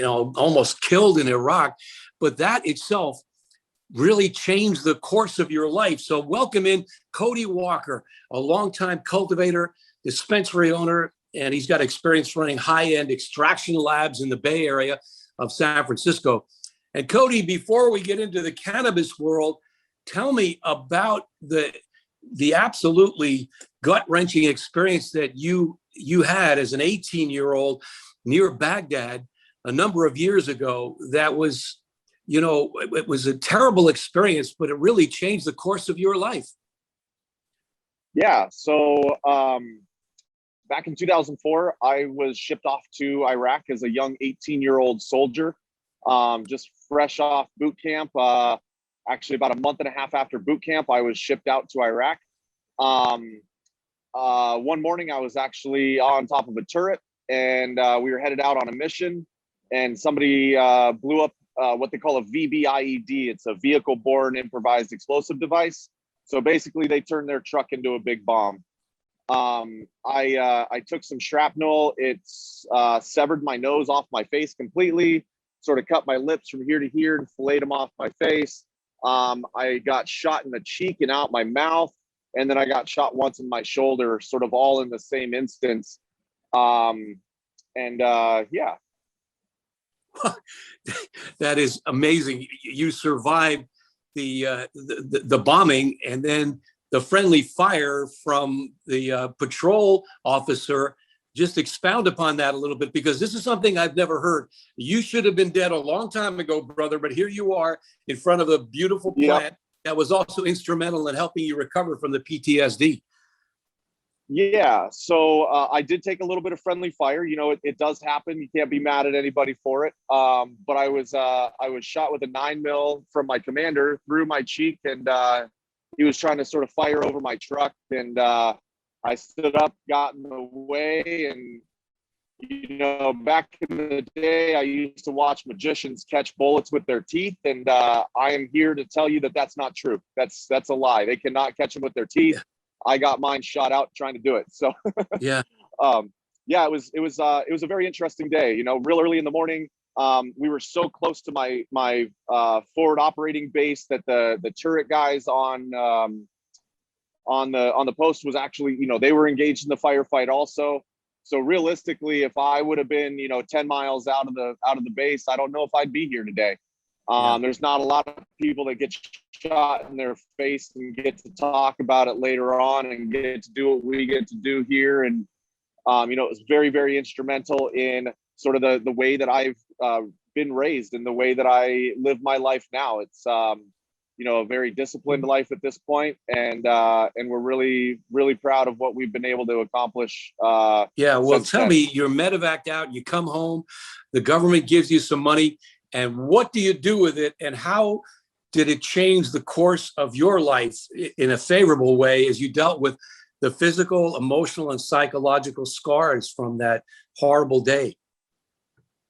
almost killed in Iraq. But that itself really changed the course of your life. So welcome in Cody Walker, a longtime cultivator, dispensary owner, and he's got experience running high-end extraction labs in the Bay Area of San Francisco. And Cody, before we get into the cannabis world, tell me about the absolutely gut-wrenching experience that you had as an 18-year-old near Baghdad a number of years ago. That was, it was a terrible experience, but it really changed the course of your life.
Yeah. So back in 2004, I was shipped off to Iraq as a young 18-year-old soldier, just fresh off boot camp. Actually, about a month and a half after boot camp, I was shipped out to Iraq. One morning, I was actually on top of a turret, and we were headed out on a mission, and somebody blew up what they call a VBIED. It's a vehicle-borne improvised explosive device. So basically, they turned their truck into a big bomb. I took some shrapnel. It's severed my nose off my face completely, sort of cut my lips from here to here and filleted them off my face. I got shot in the cheek and out my mouth, and then I got shot once in my shoulder, sort of all in the same instance. Yeah.
That is amazing. You survived the bombing, and then the friendly fire from the patrol officer. Just expound upon that a little bit, because this is something I've never heard. You should have been dead a long time ago, brother, but here you are in front of a beautiful plant that was also instrumental in helping you recover from the PTSD.
Yeah, so I did take a little bit of friendly fire. It does happen. You can't be mad at anybody for it. But I was shot with a 9mm from my commander through my cheek, and he was trying to sort of fire over my truck, and I stood up, got in the way, and back in the day, I used to watch magicians catch bullets with their teeth, and I am here to tell you that that's not true. That's a lie. They cannot catch them with their teeth. I got mine shot out trying to do it. So
yeah,
it was a very interesting day. Real early in the morning, we were so close to my forward operating base that the turret guys on the post was actually, they were engaged in the firefight also. So realistically, if I would have been, 10 miles out of the base, I don't know if I'd be here today. There's not a lot of people that get shot in their face and get to talk about it later on and get to do what we get to do here. And, it was very, very instrumental in sort of the way that I've been raised and the way that I live my life now. It's, a very disciplined life at this point, and we're really, really proud of what we've been able to accomplish.
Well, tell me, you're medevaced out, you come home, the government gives you some money, and what do you do with it, and how did it change the course of your life in a favorable way as you dealt with the physical, emotional, and psychological scars from that horrible day?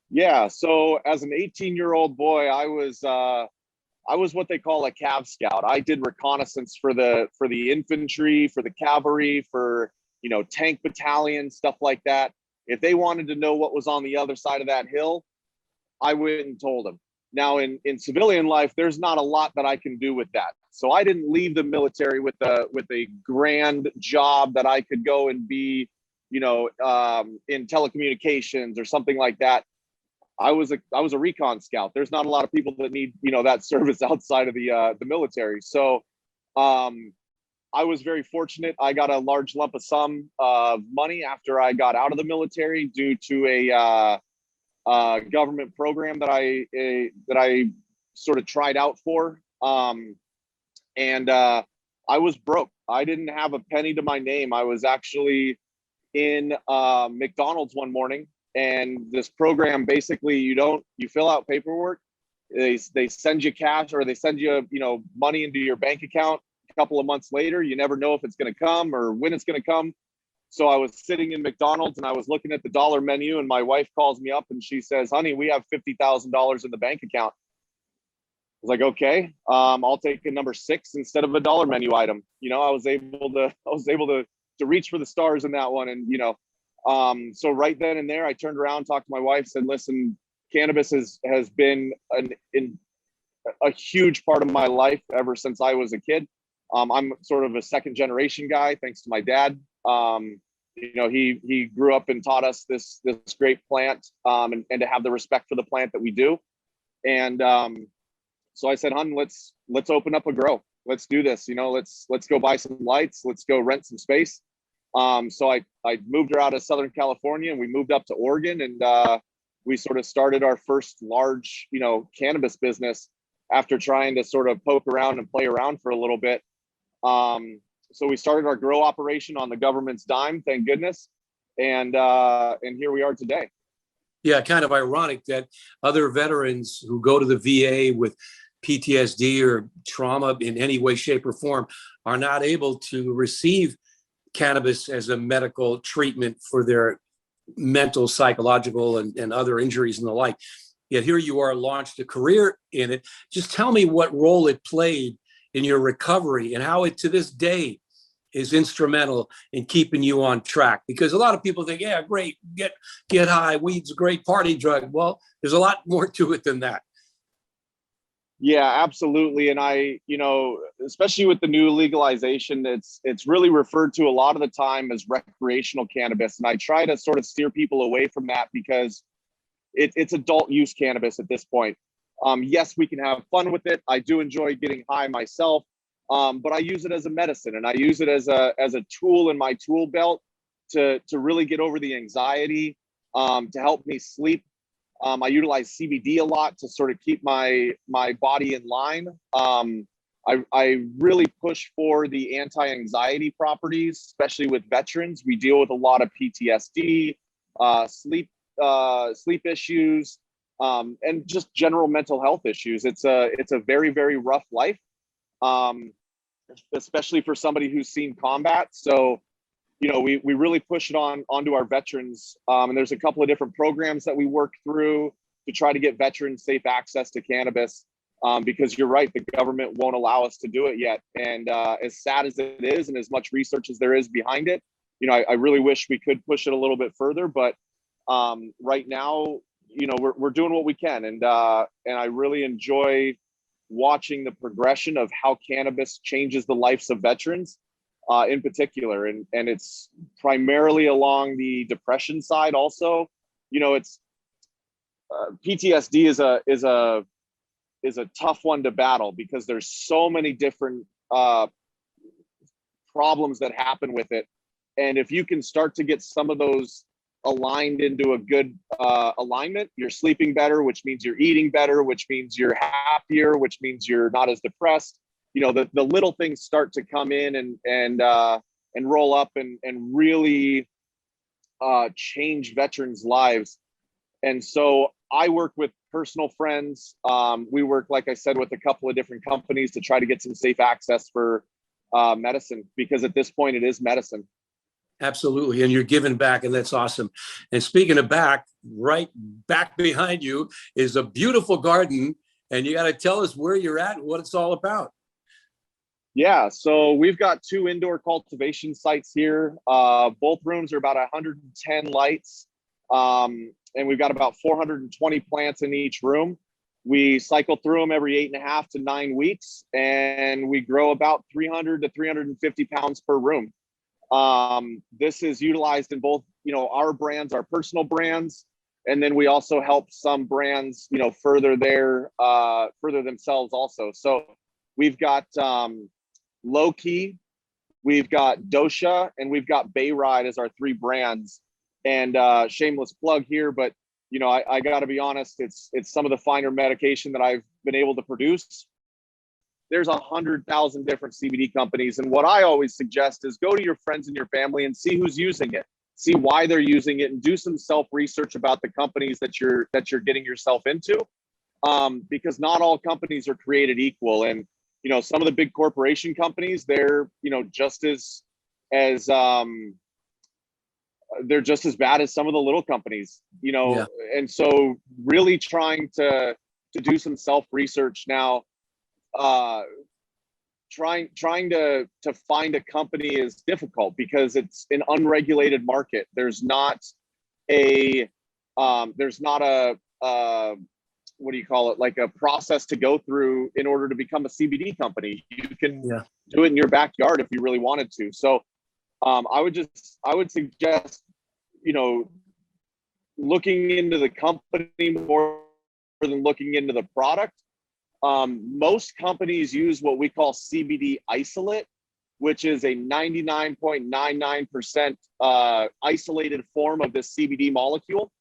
Yeah, so as an 18-year-old boy, I was what they call a Cav Scout. I did reconnaissance for the infantry, for the cavalry, for tank battalion, stuff like that. If they wanted to know what was on the other side of that hill, I went and told them. Now in civilian life, there's not a lot that I can do with that. So I didn't leave the military with a grand job that I could go and be, in telecommunications or something like that. I was a recon scout. There's not a lot of people that need, that service outside of the military. So I was very fortunate. I got a large lump of sum of money after I got out of the military due to a government program that I sort of tried out for. And I was broke. I didn't have a penny to my name. I was actually in McDonald's one morning. And this program, basically, you fill out paperwork. They send you cash, or they send you, money into your bank account couple of months later, you never know if it's going to come or when it's going to come. So I was sitting in McDonald's and I was looking at the dollar menu, and my wife calls me up and she says, "Honey, we have $50,000 in the bank account." I was like, "Okay, I'll take a number 6 instead of a dollar menu item." I was able to reach for the stars in that one. And, so right then and there, I turned around, talked to my wife, said, "Listen, cannabis has been a huge part of my life ever since I was a kid." I'm sort of a second generation guy, thanks to my dad. He grew up and taught us this great plant, and to have the respect for the plant that we do. And so I said, "Hun, let's open up a grow. Let's do this. Let's go buy some lights. Let's go rent some space." So I moved her out of Southern California, and we moved up to Oregon, and we sort of started our first large, cannabis business after trying to sort of poke around and play around for a little bit. So we started our grow operation on the government's dime, thank goodness. And here we are today.
Yeah, kind of ironic that other veterans who go to the VA with PTSD or trauma in any way, shape, or form are not able to receive cannabis as a medical treatment for their mental, psychological, and other injuries and the like. Yet here you are, launched a career in it. Just tell me what role it played in your recovery and how it to this day is instrumental in keeping you on track. Because a lot of people think, yeah, great, get high, weed's a great party drug. Well, there's a lot more to it than that.
Yeah, absolutely. And especially with the new legalization, it's really referred to a lot of the time as recreational cannabis. And I try to sort of steer people away from that because it's adult use cannabis at this point. Yes, we can have fun with it. I do enjoy getting high myself, but I use it as a medicine, and I use it as a tool in my tool belt to really get over the anxiety, to help me sleep. I utilize CBD a lot to sort of keep my body in line. I really push for the anti-anxiety properties, especially with veterans. We deal with a lot of PTSD, sleep issues, and just general mental health issues. It's a very, very rough life, especially for somebody who's seen combat. So, we really push it onto our veterans. And there's a couple of different programs that we work through to try to get veterans safe access to cannabis. Because you're right, the government won't allow us to do it yet. And as sad as it is, and as much research as there is behind it, I really wish we could push it a little bit further. But right now, we're doing what we can, and I really enjoy watching the progression of how cannabis changes the lives of veterans, in particular, and it's primarily along the depression side. Also, it's PTSD is a tough one to battle because there's so many different problems that happen with it, and if you can start to get some of those aligned into a good alignment, you're sleeping better, which means you're eating better, which means you're happier, which means you're not as depressed. The little things start to come in and roll up and really change veterans' lives. And so I work with personal friends. We work, like I said, with a couple of different companies to try to get some safe access for medicine, because at this point it is medicine.
Absolutely. And you're giving back, and that's awesome. And speaking of back, right back behind you is a beautiful garden, and you got to tell us where you're at and what it's all about.
Yeah, so we've got 2 indoor cultivation sites here. Both rooms are about 110 lights, and we've got about 420 plants in each room. We cycle through them every 8.5 to 9 weeks, and we grow about 300 to 350 pounds per room. This is utilized in both, our brands, our personal brands, and then we also help some brands, further themselves also. So we've got Low Key, we've got DOSHA, and we've got Bayride as our 3 brands. And shameless plug here, but I got to be honest, it's some of the finer medication that I've been able to produce. There's 100,000 different CBD companies. And what I always suggest is go to your friends and your family and see who's using it, see why they're using it, and do some self-research about the companies that you're getting yourself into. Because not all companies are created equal. And, you know, some of the big corporation companies, they're, you know, just as they're just as bad as some of the little companies, you know.
Yeah.
And so really trying to do some self research now, trying to find a company is difficult because it's an unregulated market. There's not a what do you call it, like a process to go through in order to become a CBD company. You can do it in your backyard if you really wanted to. So I would suggest, you know, looking into the company more than looking into the product. Most companies use what we call CBD isolate, which is a 99.99% isolated form of this CBD molecule.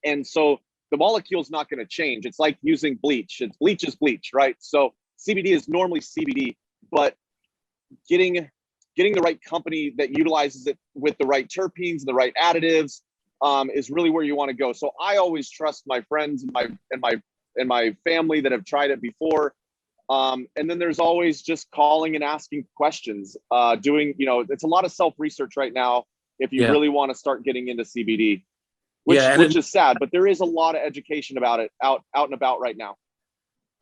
And so the molecule is not going to change. It's like using bleach. Bleach is bleach, right? So CBD is normally CBD, but getting the right company that utilizes it with the right terpenes and the right additives is really where you want to go. So I always trust my friends and my family that have tried it before. And then there's always just calling and asking questions, doing, you know, it's a lot of self-research right now if you really want to start getting into CBD, which is sad, but there is a lot of education about it out and about right now.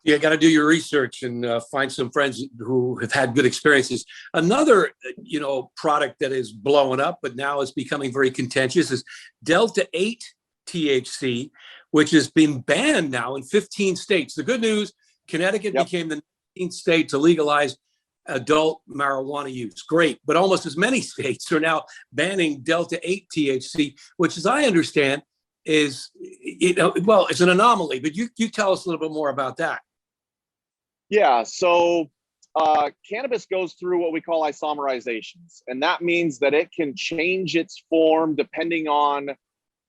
You got to do your research and find some friends who have had good experiences. Another, you know, product that is blowing up, but now is becoming very contentious, is Delta 8 THC, which has been banned now in 15 states. The good news, Connecticut became the 19th state to legalize adult marijuana use. Great. But almost as many states are now banning Delta 8 THC, which, as I understand, is, you know, well, it's an anomaly. But you tell us a little bit more about that.
Yeah. So cannabis goes through what we call isomerizations. And that means that it can change its form depending on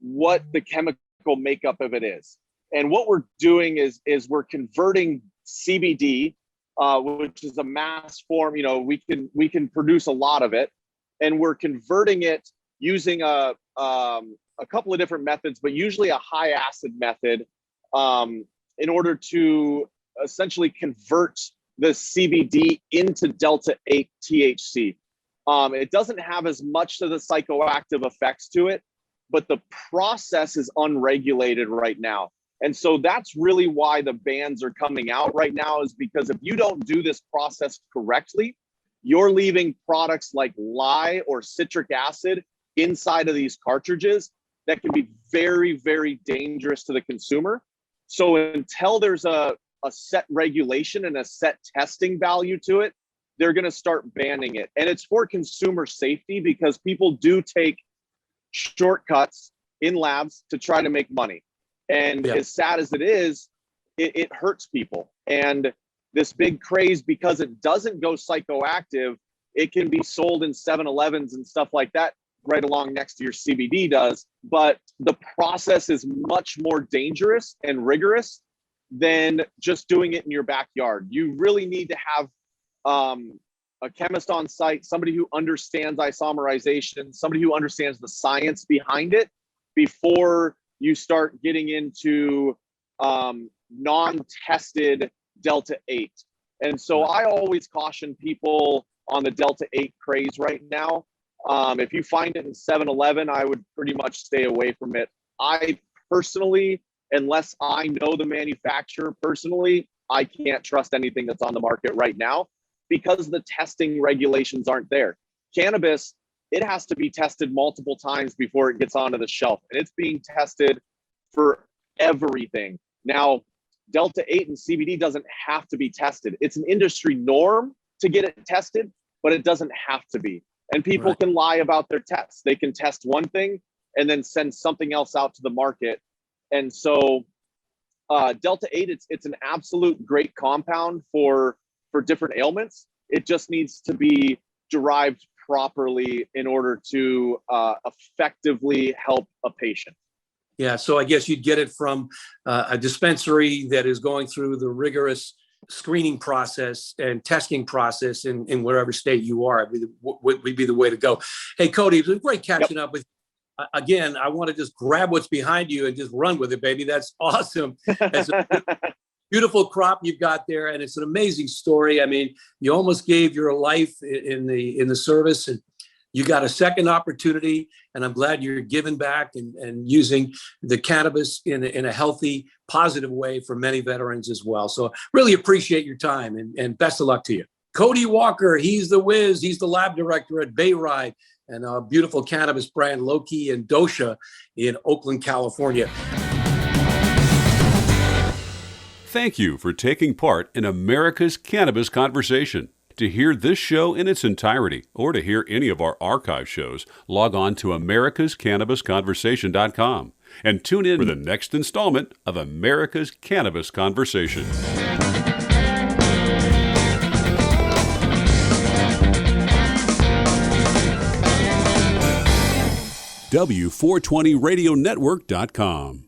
what the chemical makeup of it is. And what we're doing is we're converting CBD, which is a mass form. You know, we can produce a lot of it, and we're converting it using a couple of different methods, but usually a high acid method, in order to essentially convert the CBD into Delta 8 THC. It doesn't have as much of the psychoactive effects to it, but the process is unregulated right now. And so that's really why the bans are coming out right now, is because if you don't do this process correctly, you're leaving products like lye or citric acid inside of these cartridges that can be very, very dangerous to the consumer. So until there's a set regulation and a set testing value to it, they're going to start banning it. And it's for consumer safety, because people do take shortcuts in labs to try to make money. And as sad as it is, it hurts people. And this big craze, because it doesn't go psychoactive, it can be sold in 7-Elevens and stuff like that right along next to your CBD does. But the process is much more dangerous and rigorous than just doing it in your backyard. You really need to have a chemist on site, somebody who understands isomerization, somebody who understands the science behind it before you start getting into non-tested Delta 8. And so I always caution people on the Delta 8 craze right now. If you find it in 7-Eleven, I would pretty much stay away from it. I personally, unless I know the manufacturer personally, I can't trust anything that's on the market right now, because the testing regulations aren't there. Cannabis, it has to be tested multiple times before it gets onto the shelf, and it's being tested for everything. Now, Delta 8 and CBD doesn't have to be tested. It's an industry norm to get it tested, but it doesn't have to be. And people can lie about their tests. They can test one thing and then send something else out to the market. And so Delta 8, it's an absolute great compound for different ailments. It just needs to be derived properly in order to effectively help a patient.
Yeah, so I guess you'd get it from a dispensary that is going through the rigorous screening process and testing process in whatever state you are. Would be the way to go. Hey, Cody, it was great catching up with you. Again, I want to just grab what's behind you and just run with it, baby. That's awesome. beautiful crop you've got there, and it's an amazing story. I mean, you almost gave your life in the service, and you got a second opportunity, and I'm glad you're giving back and using the cannabis in a healthy, positive way for many veterans as well. So really appreciate your time, and best of luck to you. Cody Walker, he's the whiz. He's the lab director at Bayride and a beautiful cannabis brand, Loki and DOSHA in Oakland, California.
Thank you for taking part in America's Cannabis Conversation. To hear this show in its entirety or to hear any of our archive shows, log on to americascannabisconversation.com and tune in for the next installment of America's Cannabis Conversation. W420radionetwork.com